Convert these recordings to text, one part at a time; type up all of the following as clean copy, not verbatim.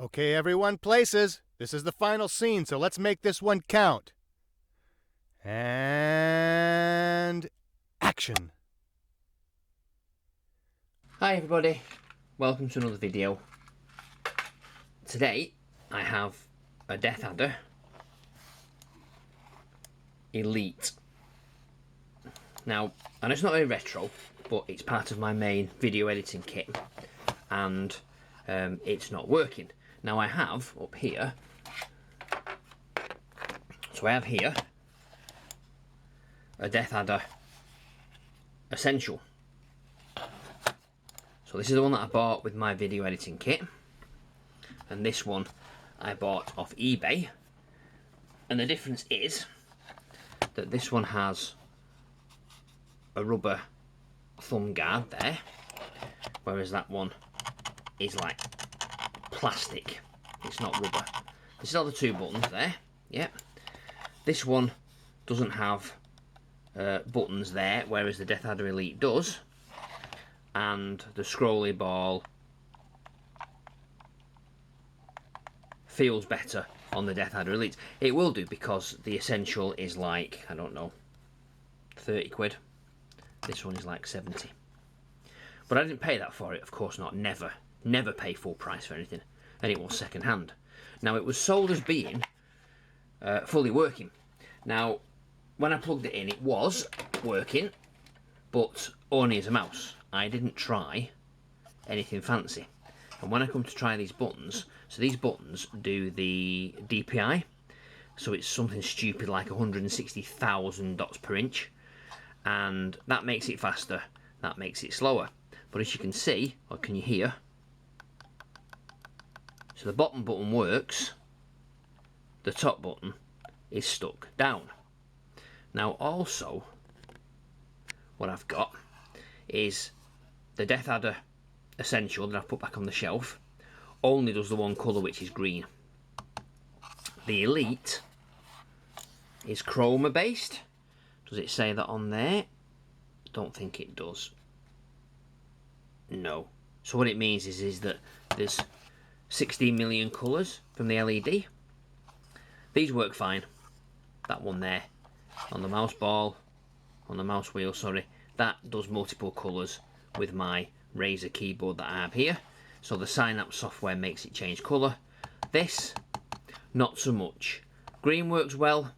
Okay, everyone, places. This is the final scene, so let's make this one count. And action. Hi everybody, welcome to another video. Today I have a DeathAdder Elite. Now, I know it's not very retro, but it's part of my main video editing kit, and it's not working. Now I have up here, so I have here a DeathAdder Essential. So this is the one that I bought with my video editing kit, and this one I bought off eBay, and the difference is that this one has a rubber thumb guard there, whereas that one is like plastic, it's not rubber. This is all the two buttons there, yep. This one doesn't have buttons there, whereas the DeathAdder Elite does. And the scrolly ball feels better on the DeathAdder Elite. It will do, because the Essential is like, I don't know, 30 quid. This one is like 70. But I didn't pay that for it, of course not. Never pay full price for anything. And it was second hand. Now, it was sold as being fully working. Now, when I plugged it in, it was working, but only as a mouse. I didn't try anything fancy. And when I come to try these buttons, so these buttons do the DPI, so it's something stupid like 160,000 dots per inch, and that makes it faster, that makes it slower. But as you can see, or can you hear, so the bottom button works, the top button is stuck down. Now also, what I've got is the DeathAdder Essential that I've put back on the shelf only does the one colour, which is green. The Elite is Chroma based. Does it say that on there? Don't think it does. No. So what it means is that there's 16 million colours from the LED. These work fine. That one there on the mouse ball, on the mouse wheel, sorry, that does multiple colours with my Razer keyboard that I have here. So the Synapse software makes it change colour. This, not so much. Green works well,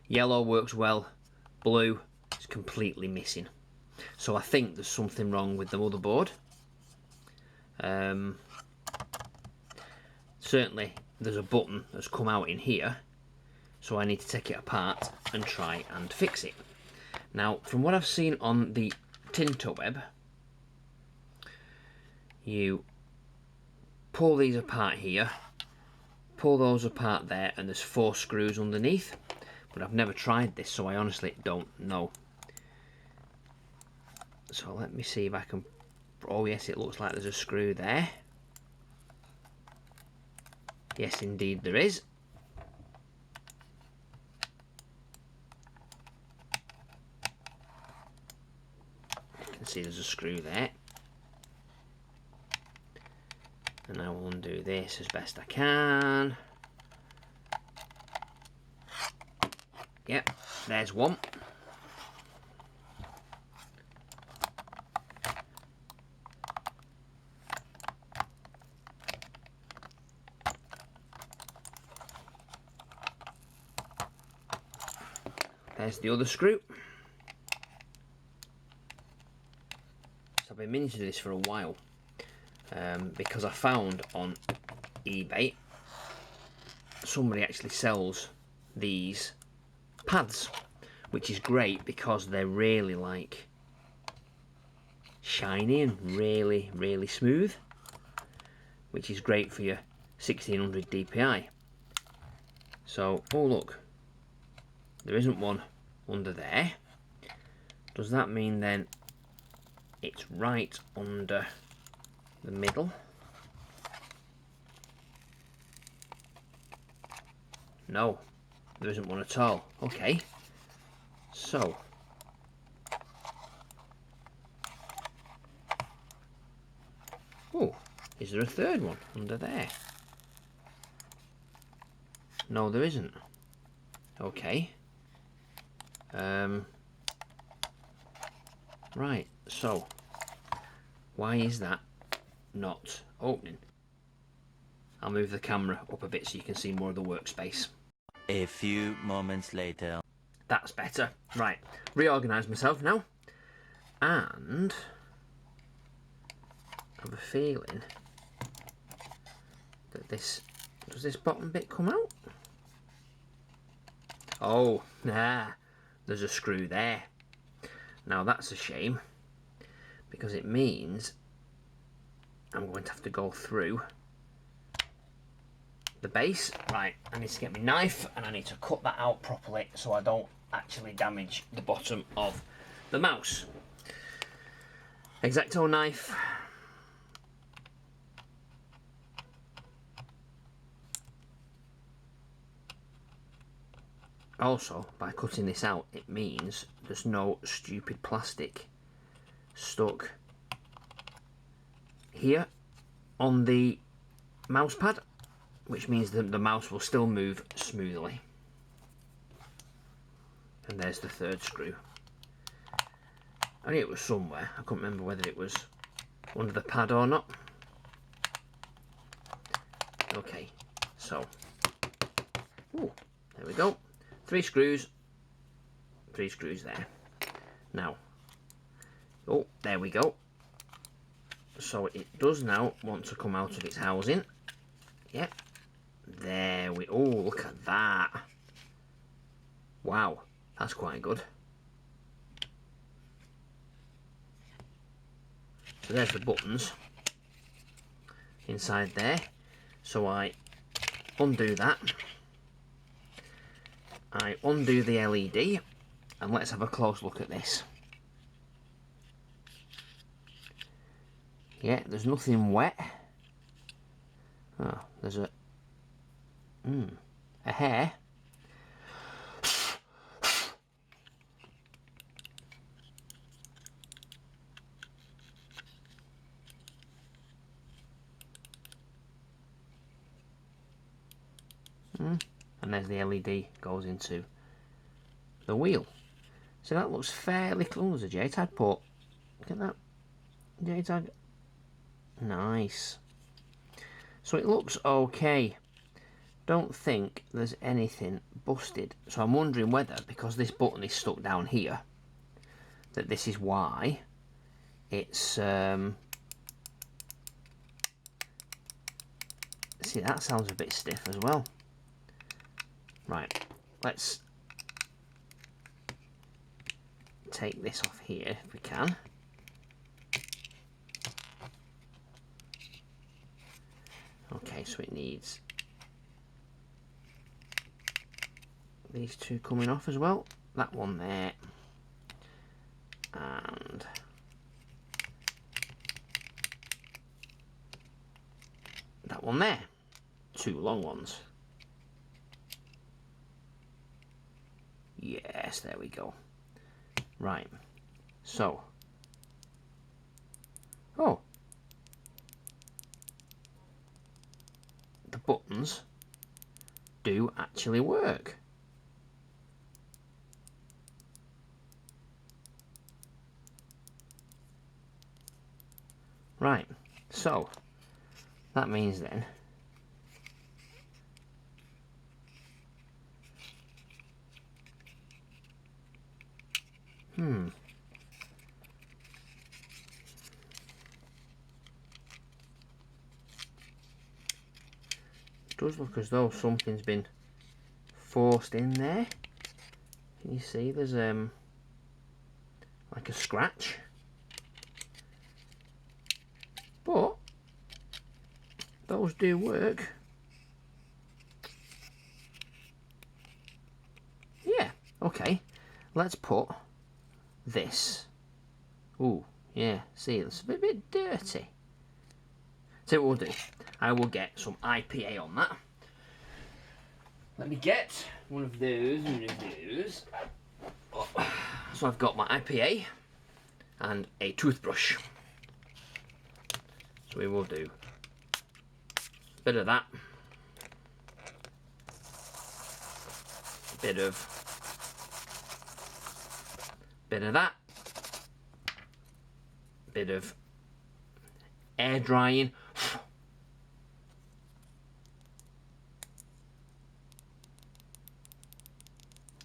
yellow works well, blue is completely missing. So I think there's something wrong with the motherboard. Certainly there's a button that's come out in here, so I need to take it apart and try and fix it. Now, from what I've seen on the Tinterweb, you pull these apart here, pull those apart there, and there's 4 screws underneath. But I've never tried this, so I honestly don't know. So let me see if I can... Oh yes, it looks like there's a screw there. Yes, indeed there is. You can see there's a screw there. And I will undo this as best I can. Yep, there's one. There's the other screw. So I've been meaning to do this for a while, because I found on eBay somebody actually sells these pads, which is great because they're really like shiny and really smooth, which is great for your 1600 DPI. So, oh look, there isn't one under there. Does that mean then it's right under the middle? No, there isn't one at all. Okay, so oh, is there a third one under there? No, there isn't. Okay. Right, so why is that not opening? I'll move the camera up a bit so you can see more of the workspace. A few moments later. That's better. Right, reorganise myself now. And I have a feeling that does this bottom bit come out? Oh, there's a screw there. Now that's a shame, because it means I'm going to have to go through the base. Right, I need to get my knife and I need to cut that out properly so I don't actually damage the bottom of the mouse. X-Acto knife. Also, by cutting this out, it means there's no stupid plastic stuck here on the mouse pad, which means that the mouse will still move smoothly. And there's the third screw. I knew it was somewhere. I couldn't remember whether it was under the pad or not. Okay, so there we go. 3 screws there. Now, there we go. So it does now want to come out of its housing. Yep. There we, look at that. Wow, that's quite good. So there's the buttons inside there. So I undo that. I undo the LED, and let's have a close look at this. Yeah, there's nothing wet. Oh, there's a hair. And there's the LED goes into the wheel. So that looks fairly close. There's a J-tag port. Look at that. J-tag. Nice. So it looks okay. Don't think there's anything busted. So I'm wondering whether, because this button is stuck down here, that this is why it's see, that sounds a bit stiff as well. Right, let's take this off here if we can. Okay, so it needs these two coming off as well. That one there, and that one there. 2 long ones. Yes, there we go. Right, so the buttons do actually work. Right, so that means then it does look as though something's been forced in there. Can you see there's like a scratch? But those do work. Yeah, okay. Let's put this. Ooh, yeah, see, it's a bit dirty. So what we'll do, I will get some IPA on that. Let me get one of those. Oh. So I've got my IPA and a toothbrush. So we will do a bit of that. bit of that, bit of air drying.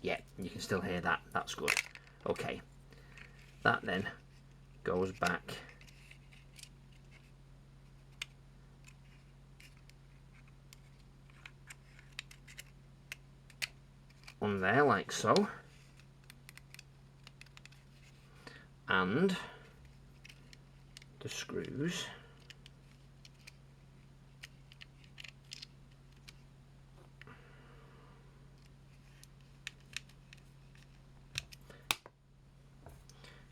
Yeah, you can still hear that. That's good. Okay, that then goes back on there like so, and the screws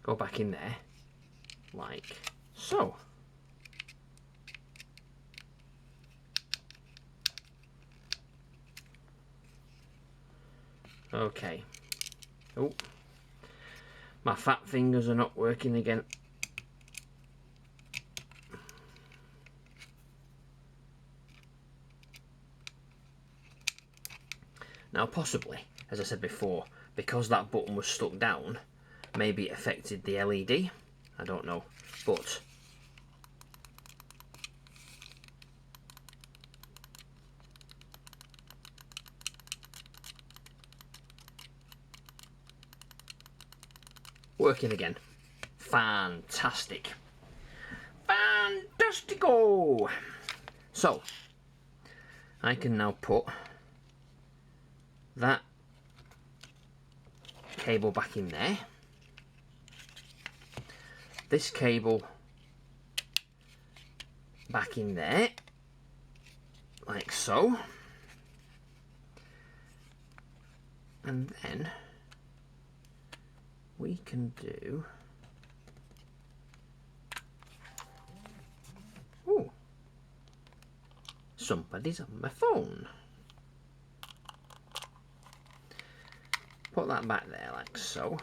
go back in there like so. Okay. Oh, my fat fingers are not working again. Now possibly, as I said before, because that button was stuck down, maybe it affected the LED. I don't know, but working again. Fantastic. Fantastico! So, I can now put that cable back in there. This cable back in there, like so. And then we can do... Ooh. Somebody's on my phone. Put that back there like so.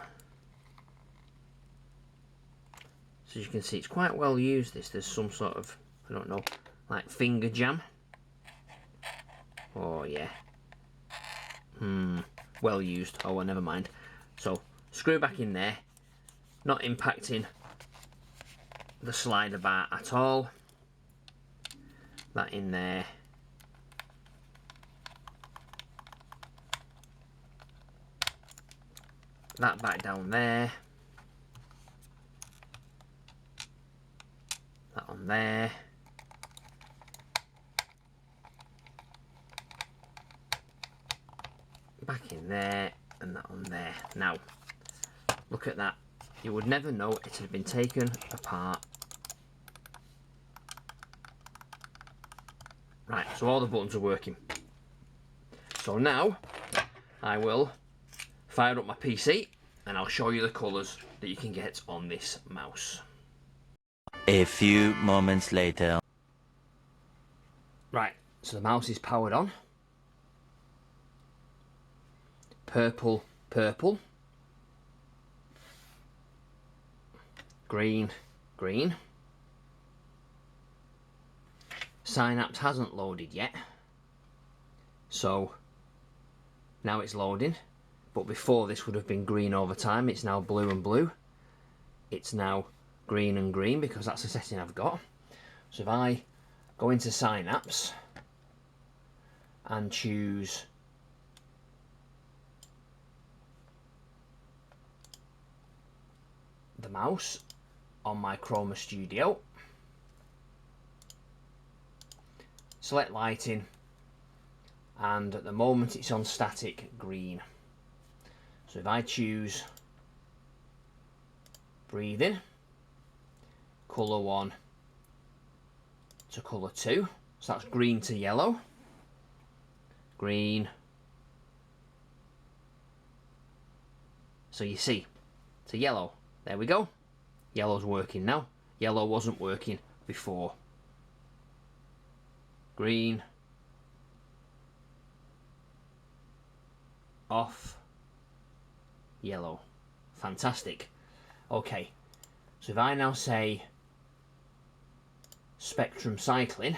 So you can see it's quite well used this. There's some sort of, I don't know, like finger jam. Oh yeah. Well used. Oh well, never mind. So screw back in there. Not impacting the slider bar at all. That in there. That back down there. That on there. Back in there, and that on there. Now, look at that. You would never know it had been taken apart. Right, so all the buttons are working. So now, I will fire up my PC, and I'll show you the colours that you can get on this mouse. A few moments later. Right, so the mouse is powered on. Purple, purple. Green, green. Synapse hasn't loaded yet. So, now it's loading. But before this would have been green over time. It's now blue and blue. It's now green and green because that's the setting I've got. So if I go into Synapse and choose the mouse on my Chroma Studio, select lighting, and at the moment it's on static green. So if I choose breathing, colour 1 to colour 2, so that's green to yellow, green, so you see, to yellow. There we go. Yellow's working now. Yellow wasn't working before. Green. Off. Yellow. Fantastic. Okay. So if I now say spectrum cycling.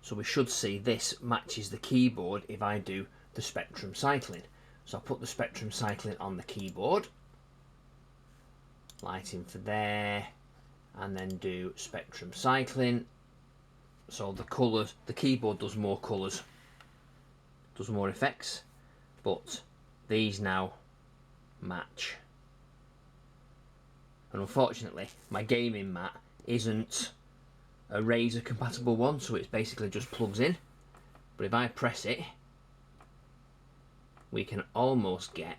So we should see this matches the keyboard if I do the spectrum cycling. So I'll put the spectrum cycling on the keyboard, lighting for there, and then do spectrum cycling. So the colours, the keyboard does more colours, does more effects, but these now match. And unfortunately, my gaming mat isn't a Razer compatible one, so it's basically just plugs in. But if I press it, we can almost get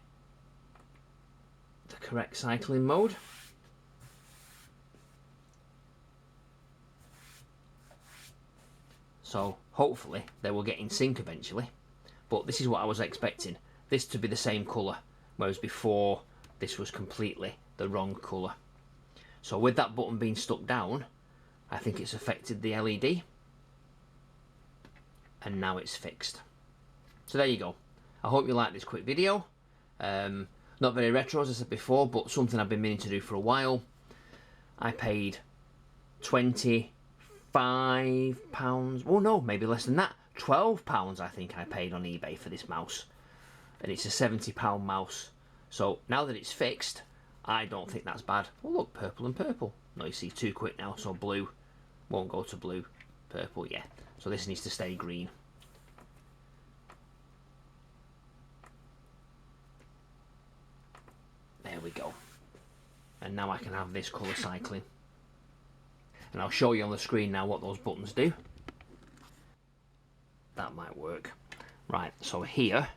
the correct cycling mode. So hopefully they will get in sync eventually. But this is what I was expecting, this to be the same colour, whereas before this was completely the wrong colour. So with that button being stuck down, I think it's affected the LED, and now it's fixed. So there you go. I hope you like this quick video. Not very retro as I said before, but something I've been meaning to do for a while. I paid £25, oh no, maybe less than that, £12 I think I paid on eBay for this mouse. And it's a £70 mouse. So now that it's fixed, I don't think that's bad. Oh look, purple and purple. No, you see, too quick now, so blue won't go to blue. Purple, yeah. So this needs to stay green. There we go. And now I can have this colour cycling. And I'll show you on the screen now what those buttons do. That might work. Right, so here,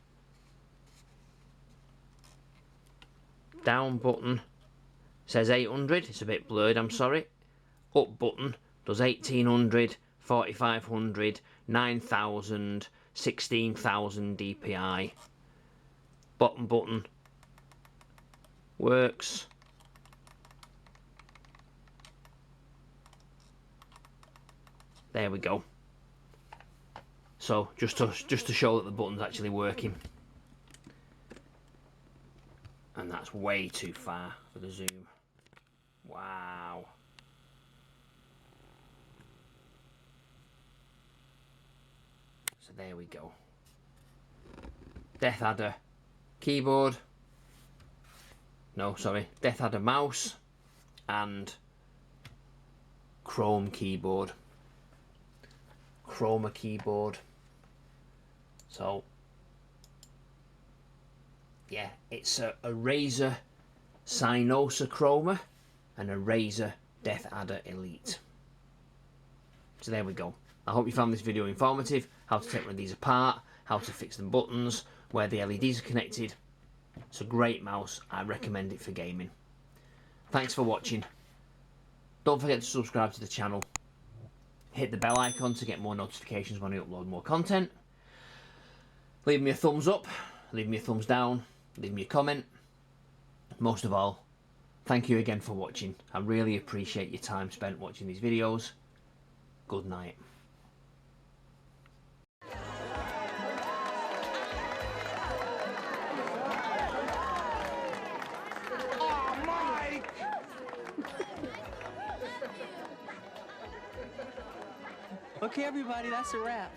down button says 800, it's a bit blurred, I'm sorry. Up button does 1800, 4500, 9000, 16,000 DPI. Bottom button works. There we go. So just to show that the button's actually working. And that's way too far for the zoom. Wow. So there we go. DeathAdder keyboard. No, sorry. DeathAdder mouse and Chrome keyboard. Chroma keyboard. So yeah, it's a Razer Synosa Chroma and a Razer DeathAdder Elite. So there we go. I hope you found this video informative, how to take one of these apart, how to fix the buttons, where the LEDs are connected. It's a great mouse, I recommend it for gaming. Thanks for watching. Don't forget to subscribe to the channel. Hit the bell icon to get more notifications when I upload more content. Leave me a thumbs up, leave me a thumbs down, leave me a comment. Most of all, thank you again for watching. I really appreciate your time spent watching these videos. Good night. Okay, everybody, that's a wrap.